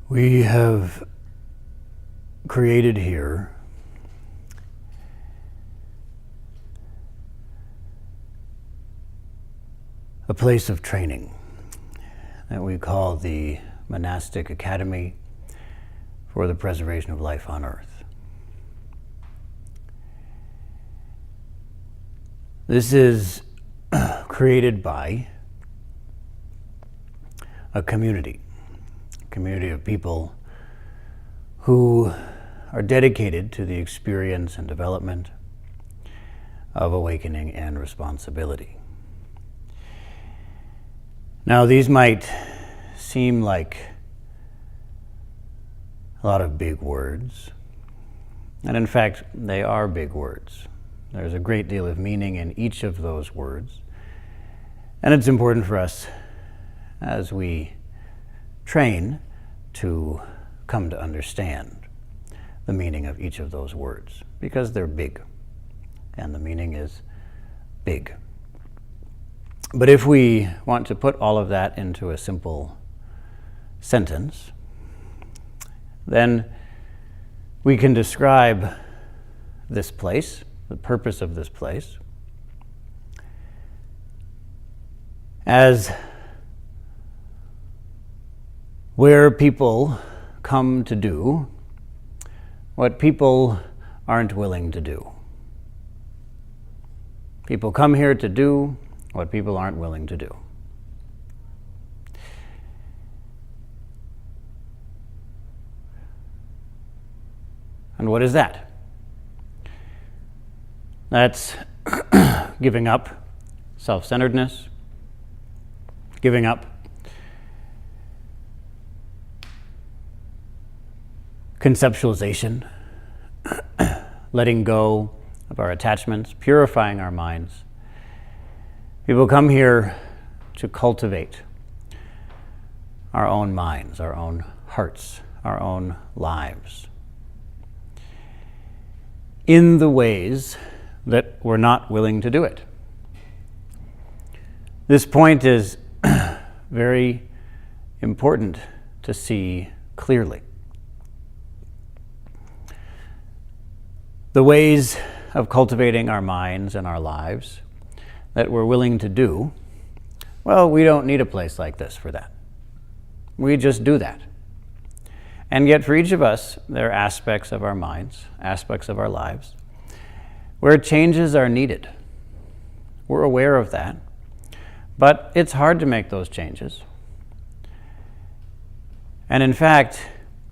We have created here a place of training that we call the Monastic Academy for the preservation of life on Earth. This is created by a community of people who are dedicated to the experience and development of awakening and responsibility. Now, these might seem like a lot of big words, and in fact, they are big words. There's a great deal of meaning in each of those words, and it's important for us as we train to come to understand the meaning of each of those words, because they're big, and the meaning is big. But if we want to put all of that into a simple sentence, then we can describe this place, the purpose of this place, as where people come to do what people aren't willing to do. People come here to do what people aren't willing to do. And what is that? That's giving up self-centeredness, giving up conceptualization, letting go of our attachments, purifying our minds. People come here to cultivate our own minds, our own hearts, our own lives in the ways that we're not willing to do it. This point is very important to see clearly. The ways of cultivating our minds and our lives that we're willing to do, well, we don't need a place like this for that. We just do that. And yet for each of us, there are aspects of our minds, aspects of our lives, where changes are needed. We're aware of that, but it's hard to make those changes. And in fact,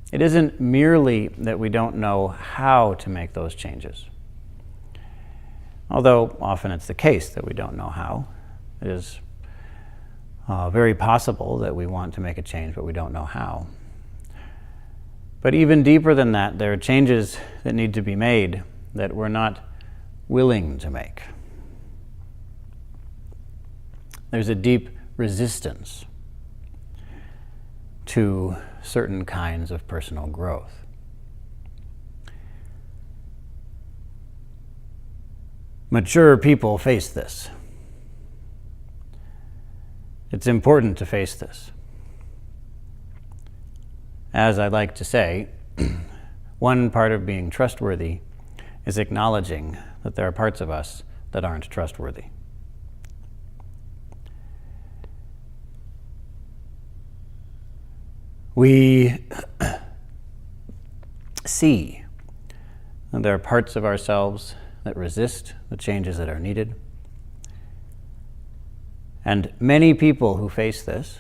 it isn't merely that we don't know how to make those changes. Although often it's the case that we don't know how. It is very possible that we want to make a change, but we don't know how. But even deeper than that, there are changes that need to be made that we're not willing to make. There's a deep resistance to certain kinds of personal growth. Mature people face this. It's important to face this. As I like to say, one part of being trustworthy is acknowledging that there are parts of us that aren't trustworthy. We see that there are parts of ourselves that resist the changes that are needed. And many people who face this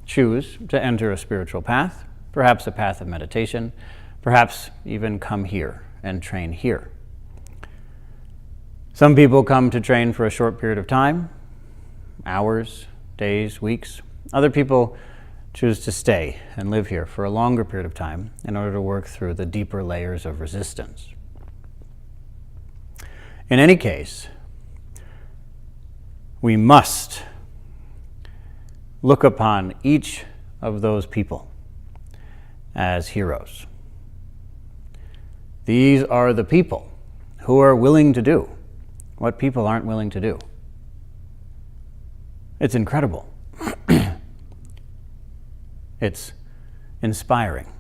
choose to enter a spiritual path, perhaps a path of meditation, perhaps even come here and train here. Some people come to train for a short period of time, hours, days, weeks. Other people choose to stay and live here for a longer period of time in order to work through the deeper layers of resistance. In any case, we must look upon each of those people as heroes. These are the people who are willing to do what people aren't willing to do. It's incredible. It's inspiring.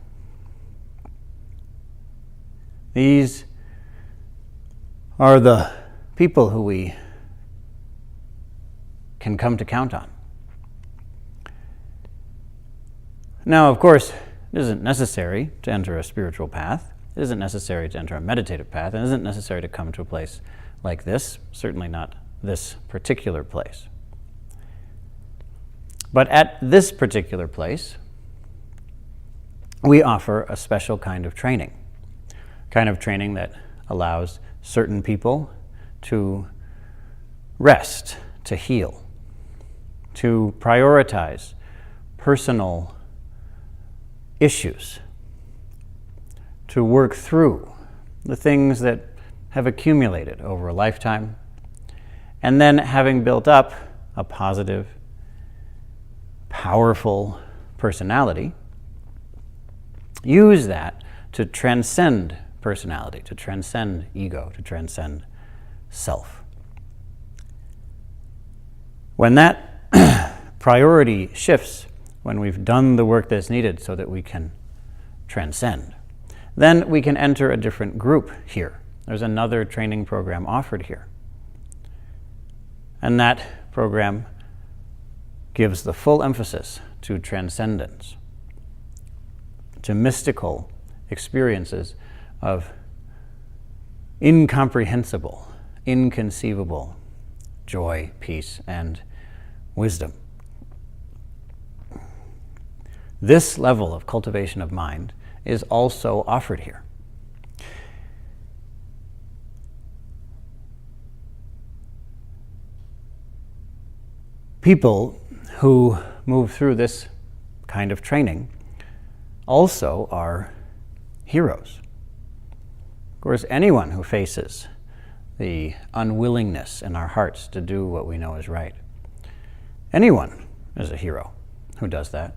These are the people who we can come to count on. Now, of course, it isn't necessary to enter a spiritual path. It isn't necessary to enter a meditative path. It isn't necessary to come to a place like this, certainly not this particular place. But at this particular place, we offer a special kind of training that allows certain people to rest, to heal, to prioritize personal issues, to work through the things that have accumulated over a lifetime, and then having built up a positive, powerful personality, use that to transcend personality, to transcend ego, to transcend self. When that priority shifts, when we've done the work that's needed so that we can transcend, then we can enter a different group here. There's another training program offered here. And that program gives the full emphasis to transcendence, to mystical experiences of incomprehensible, inconceivable joy, peace, and wisdom. This level of cultivation of mind is also offered here. People who move through this kind of training also are heroes. Of course, anyone who faces the unwillingness in our hearts to do what we know is right, anyone is a hero who does that.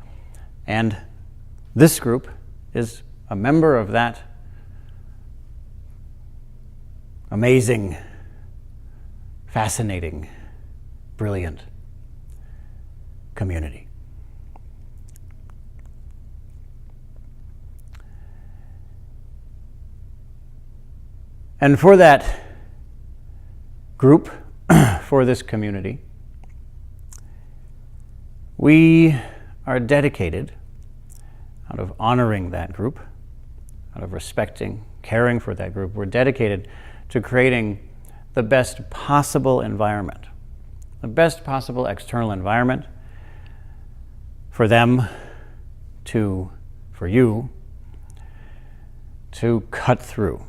And this group is a member of that amazing, fascinating, brilliant community. And for that group, for this community, we are dedicated, out of honoring that group, out of respecting, caring for that group, we're dedicated to creating the best possible environment, the best possible external environment for them to, for you, to cut through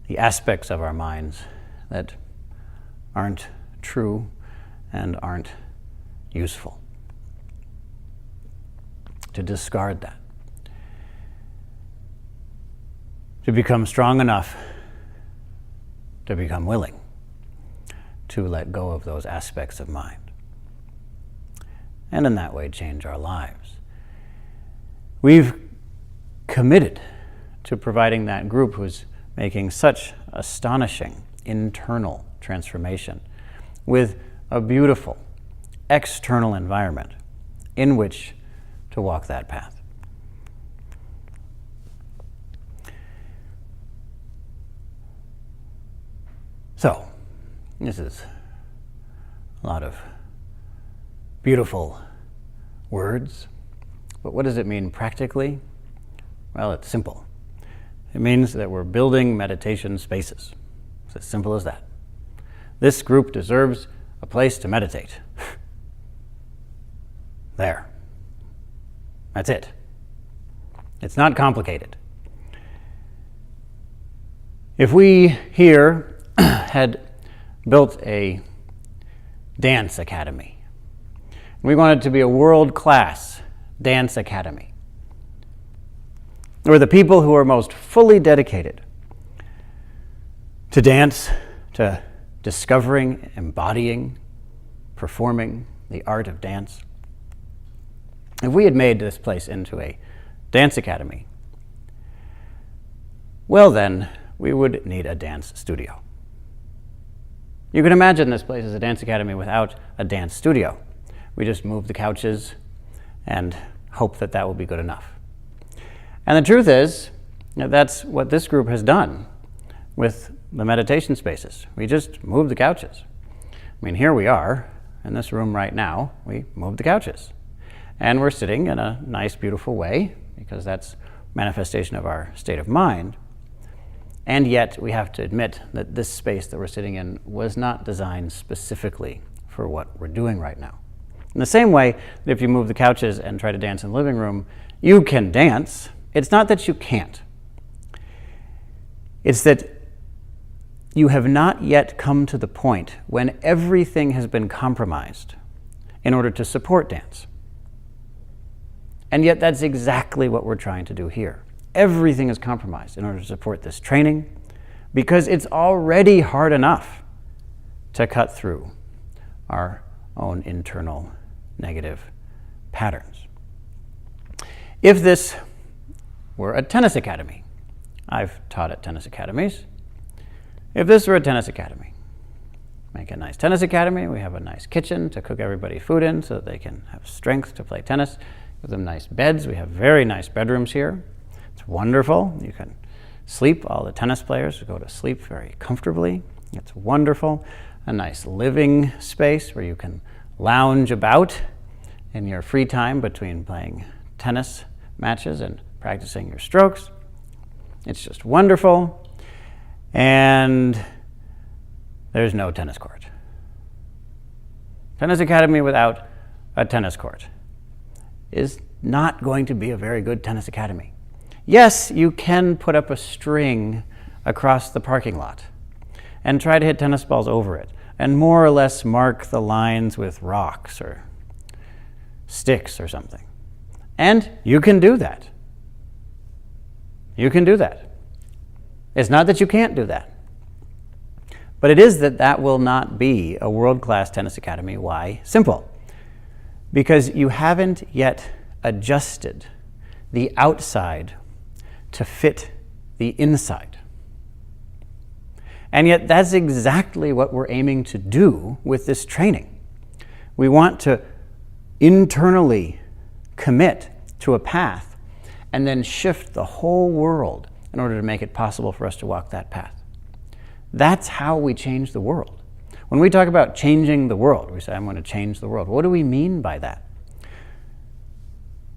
the aspects of our minds that aren't true and aren't useful. To discard that. To become strong enough to become willing to let go of those aspects of mind. And in that way change our lives. We've committed to providing that group who's making such astonishing internal transformation with a beautiful external environment in which to walk that path. So, this is a lot of beautiful words, but what does it mean practically? Well, it's simple. It means that we're building meditation spaces. It's as simple as that. This group deserves a place to meditate. There. That's it. It's not complicated. If we here had built a dance academy, we wanted it to be a world-class dance academy, where the people who are most fully dedicated to dance, to discovering, embodying, performing the art of dance, if we had made this place into a dance academy, well then, we would need a dance studio. You can imagine this place as a dance academy without a dance studio. We just move the couches and hope that that will be good enough. And the truth is, that's what this group has done with the meditation spaces. We just moved the couches. I mean, here we are in this room right now. We moved the couches. And we're sitting in a nice, beautiful way, because that's manifestation of our state of mind. And yet, we have to admit that this space that we're sitting in was not designed specifically for what we're doing right now. In the same way that if you move the couches and try to dance in the living room, you can dance. It's not that you can't. It's that you have not yet come to the point when everything has been compromised in order to support dance. And yet that's exactly what we're trying to do here. Everything is compromised in order to support this training, because it's already hard enough to cut through our own internal negative patterns. If this were a tennis academy, I've taught at tennis academies. If this were a tennis academy, make a nice tennis academy. We have a nice kitchen to cook everybody food in so that they can have strength to play tennis. Give them nice beds. We have very nice bedrooms here. It's wonderful. You can sleep. All the tennis players go to sleep very comfortably. It's wonderful. A nice living space where you can lounge about in your free time between playing tennis matches and practicing your strokes. It's just wonderful. And there's no tennis court. Tennis academy without a tennis court is not going to be a very good tennis academy. Yes, you can put up a string across the parking lot and try to hit tennis balls over it and more or less mark the lines with rocks or sticks or something. And you can do that. You can do that. It's not that you can't do that. But it is that that will not be a world-class tennis academy. Why? Simple. Because you haven't yet adjusted the outside to fit the inside. And yet that's exactly what we're aiming to do with this training. We want to internally commit to a path and then shift the whole world in order to make it possible for us to walk that path. That's how we change the world. When we talk about changing the world, we say, I'm going to change the world. What do we mean by that?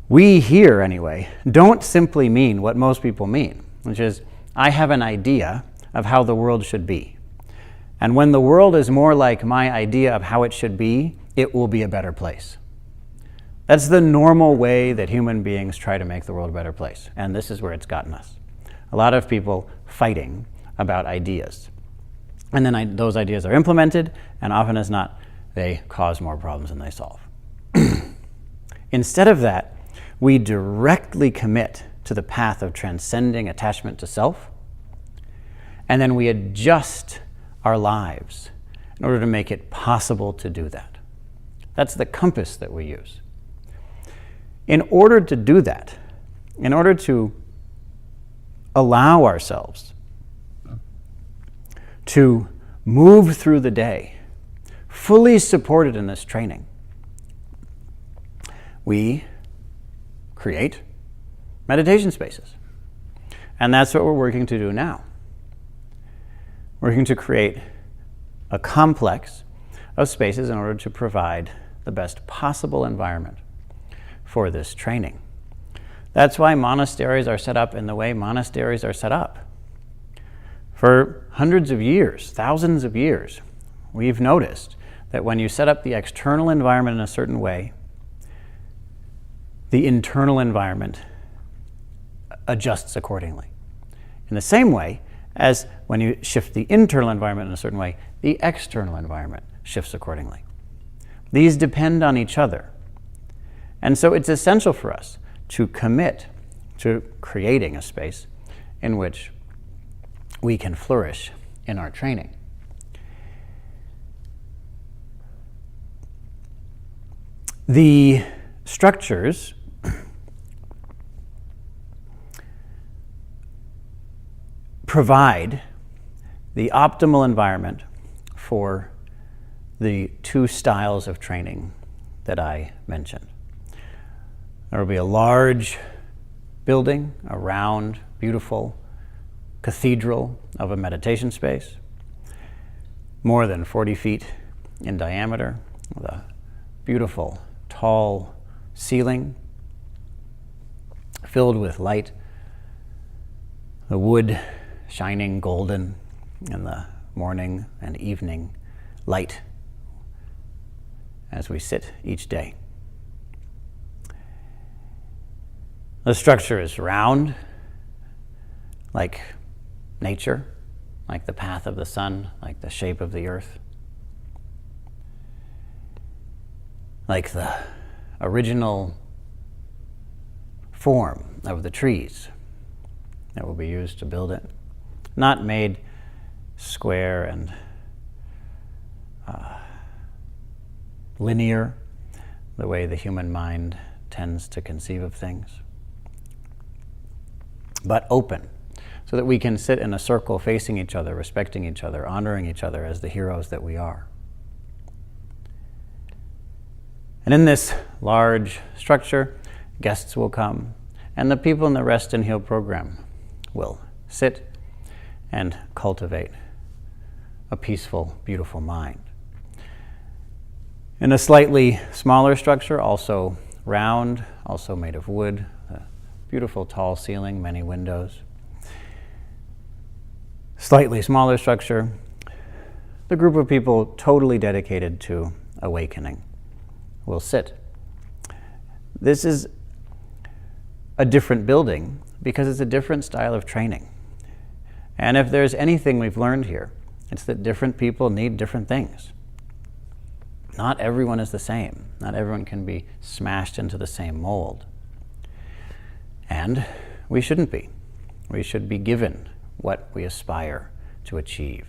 We here, anyway, don't simply mean what most people mean, which is, I have an idea of how the world should be. And when the world is more like my idea of how it should be, it will be a better place. That's the normal way that human beings try to make the world a better place. And this is where it's gotten us. A lot of people fighting about ideas. And then those ideas are implemented, and often as not, they cause more problems than they solve. Instead of that, we directly commit to the path of transcending attachment to self, and then we adjust our lives in order to make it possible to do that. That's the compass that we use. In order to do that, in order to allow ourselves to move through the day, fully supported in this training, we create meditation spaces. And that's what we're working to do now. We're working to create a complex of spaces in order to provide the best possible environment for this training. That's why monasteries are set up in the way monasteries are set up. For hundreds of years, thousands of years, we've noticed that when you set up the external environment in a certain way, the internal environment adjusts accordingly. In the same way as when you shift the internal environment in a certain way, the external environment shifts accordingly. These depend on each other. And so it's essential for us to commit to creating a space in which we can flourish in our training. The structures provide the optimal environment for the two styles of training that I mentioned. There will be a large building, a round, beautiful cathedral of a meditation space, more than 40 feet in diameter, with a beautiful, tall ceiling filled with light, the wood shining golden in the morning and evening light as we sit each day. The structure is round, like nature, like the path of the sun, like the shape of the earth, like the original form of the trees that will be used to build it, not made square and linear the way the human mind tends to conceive of things, but open, so that we can sit in a circle facing each other, respecting each other, honoring each other as the heroes that we are. And in this large structure, guests will come, and the people in the Rest and Heal program will sit and cultivate a peaceful, beautiful mind. In a slightly smaller structure, also round, also made of wood, a beautiful tall ceiling, many windows. Slightly smaller structure, the group of people totally dedicated to awakening will sit. This is a different building because it's a different style of training. And if there's anything we've learned here, it's that different people need different things. Not everyone is the same. Not everyone can be smashed into the same mold. And we shouldn't be. We should be given what we aspire to achieve,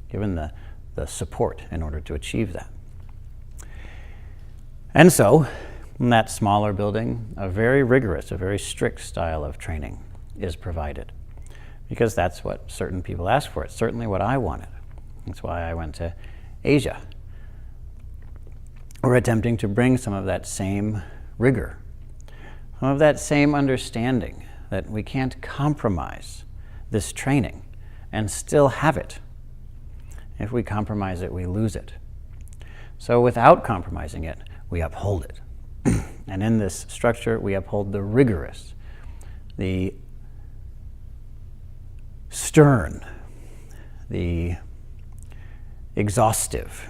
given the support in order to achieve that. And so, in that smaller building, a very rigorous, a very strict style of training is provided, because that's what certain people ask for. It's certainly what I wanted. That's why I went to Asia. We're attempting to bring some of that same rigor, some of that same understanding that we can't compromise this training and still have it. If we compromise it, we lose it. So without compromising it, we uphold it. And in this structure, we uphold the rigorous, the stern, the exhaustive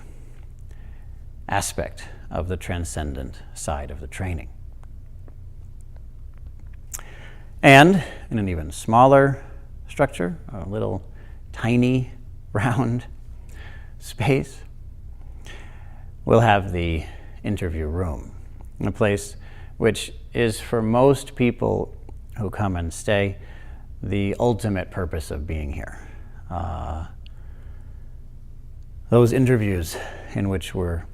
aspect of the transcendent side of the training. And in an even smaller structure, a little tiny round space, we'll have the interview room, a place which is, for most people who come and stay, the ultimate purpose of being here. Those interviews in which we're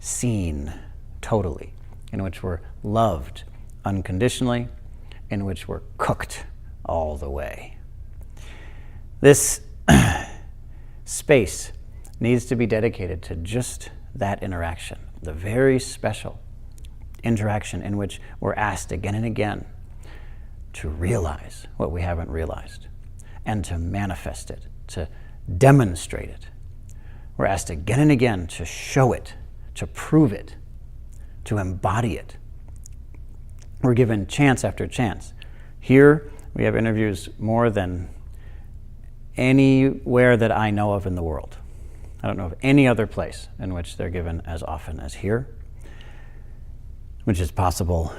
seen totally, in which we're loved unconditionally, in which we're cooked all the way. This space needs to be dedicated to just that interaction, the very special interaction in which we're asked again and again to realize what we haven't realized and to manifest it, to demonstrate it. We're asked again and again to show it, to prove it, to embody it. We're given chance after chance. Here, we have interviews more than anywhere that I know of in the world. I don't know of any other place in which they're given as often as here, which is possible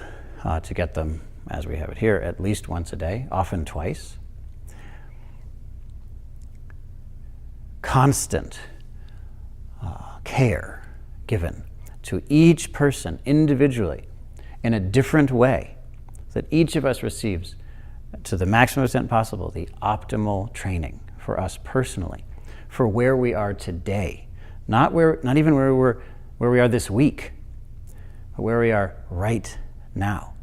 to get them, as we have it here, at least once a day, often twice. Constant care given to each person individually in a different way, so that each of us receives, to the maximum extent possible, the optimal training for us personally, for where we are today, not even where we are this week, but where we are right now.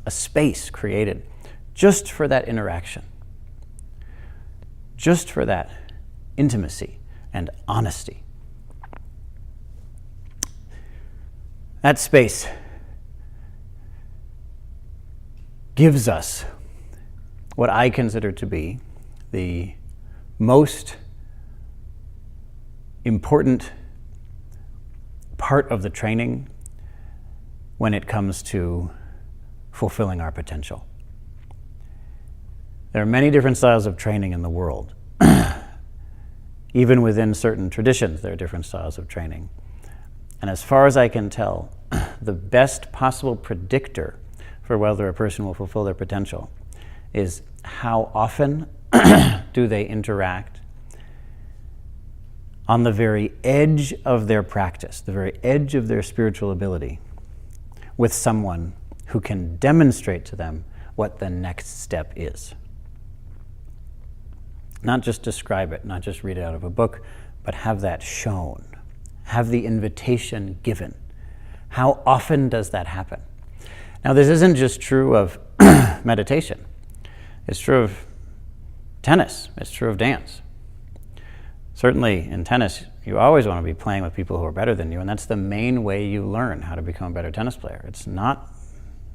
A space created just for that interaction, just for that intimacy and honesty. That space gives us what I consider to be the most important part of the training when it comes to fulfilling our potential. There are many different styles of training in the world. Even within certain traditions, there are different styles of training. And as far as I can tell, the best possible predictor for whether a person will fulfill their potential is how often do they interact on the very edge of their practice, the very edge of their spiritual ability, with someone who can demonstrate to them what the next step is. Not just describe it, not just read it out of a book, but have that shown, have the invitation given. How often does that happen? Now, this isn't just true of meditation. It's true of tennis. It's true of dance. Certainly in tennis, you always want to be playing with people who are better than you, and that's the main way you learn how to become a better tennis player. It's not,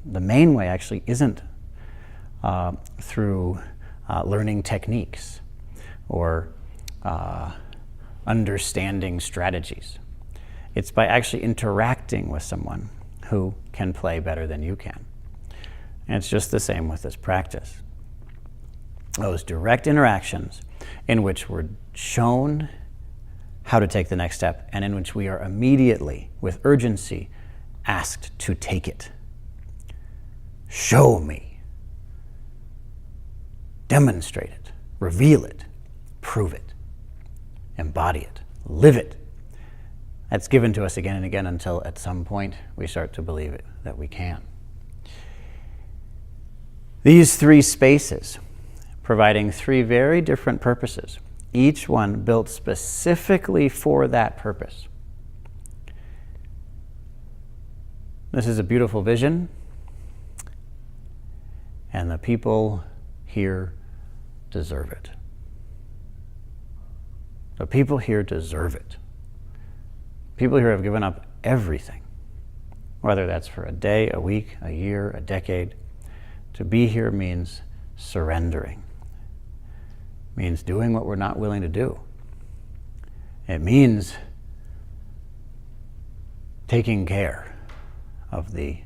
the main way actually isn't through learning techniques or understanding strategies. It's by actually interacting with someone who can play better than you can. And it's just the same with this practice. Those direct interactions in which we're shown how to take the next step and in which we are immediately, with urgency, asked to take it. Show me. Demonstrate it. Reveal it. Prove it. Embody it. Live it. That's given to us again and again until at some point we start to believe it, that we can. These three spaces, providing three very different purposes, each one built specifically for that purpose. This is a beautiful vision, and the people here deserve it. The people here deserve it. People here have given up everything, whether that's for a day, a week, a year, a decade. To be here means surrendering. It means doing what we're not willing to do. It means taking care of the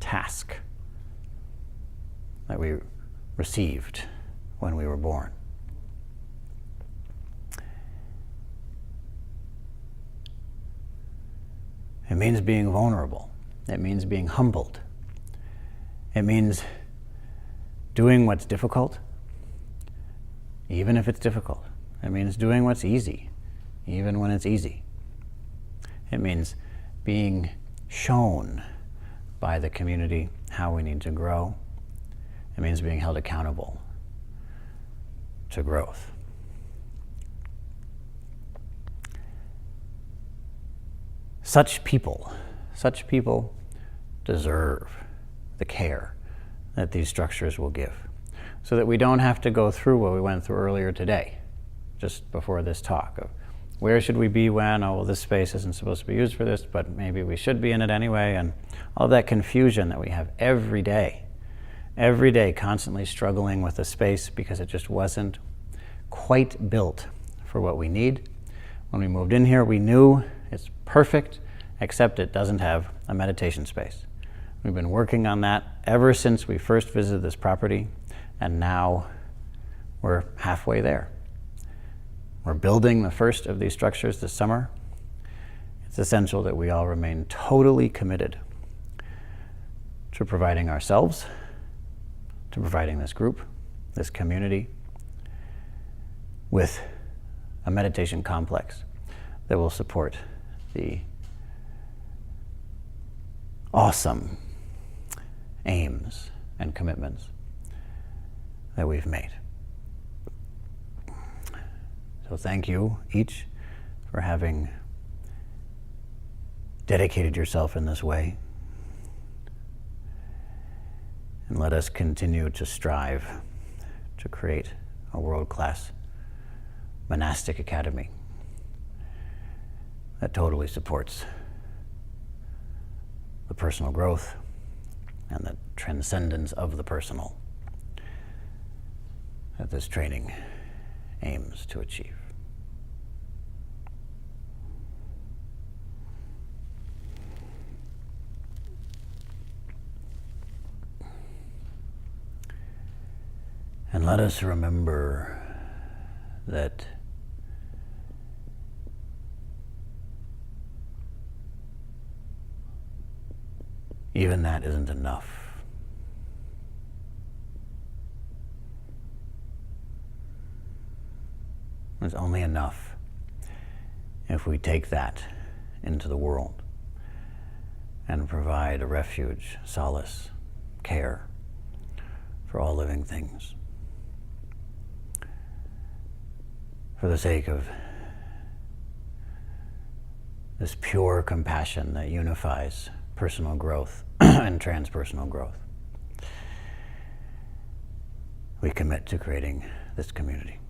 task that we received when we were born. It means being vulnerable. It means being humbled. It means doing what's difficult, even if it's difficult. It means doing what's easy, even when it's easy. It means being shown by the community how we need to grow. It means being held accountable to growth. Such people deserve the care that these structures will give, so that we don't have to go through what we went through earlier today, just before this talk of where should we be when, oh, well, this space isn't supposed to be used for this, but maybe we should be in it anyway, and all of that confusion that we have every day, constantly struggling with the space because it just wasn't quite built for what we need. When we moved in here, we knew it's perfect, except it doesn't have a meditation space. We've been working on that ever since we first visited this property, and now we're halfway there. We're building the first of these structures this summer. It's essential that we all remain totally committed to providing ourselves, to providing this group, this community, with a meditation complex that will support the awesome aims and commitments that we've made. So thank you each for having dedicated yourself in this way. And let us continue to strive to create a world-class Monastic Academy that totally supports the personal growth and that transcendence of the personal that this training aims to achieve. And let us remember that even that isn't enough. It's only enough if we take that into the world and provide a refuge, solace, care for all living things. For the sake of this pure compassion that unifies personal growth and transpersonal growth, we commit to creating this community.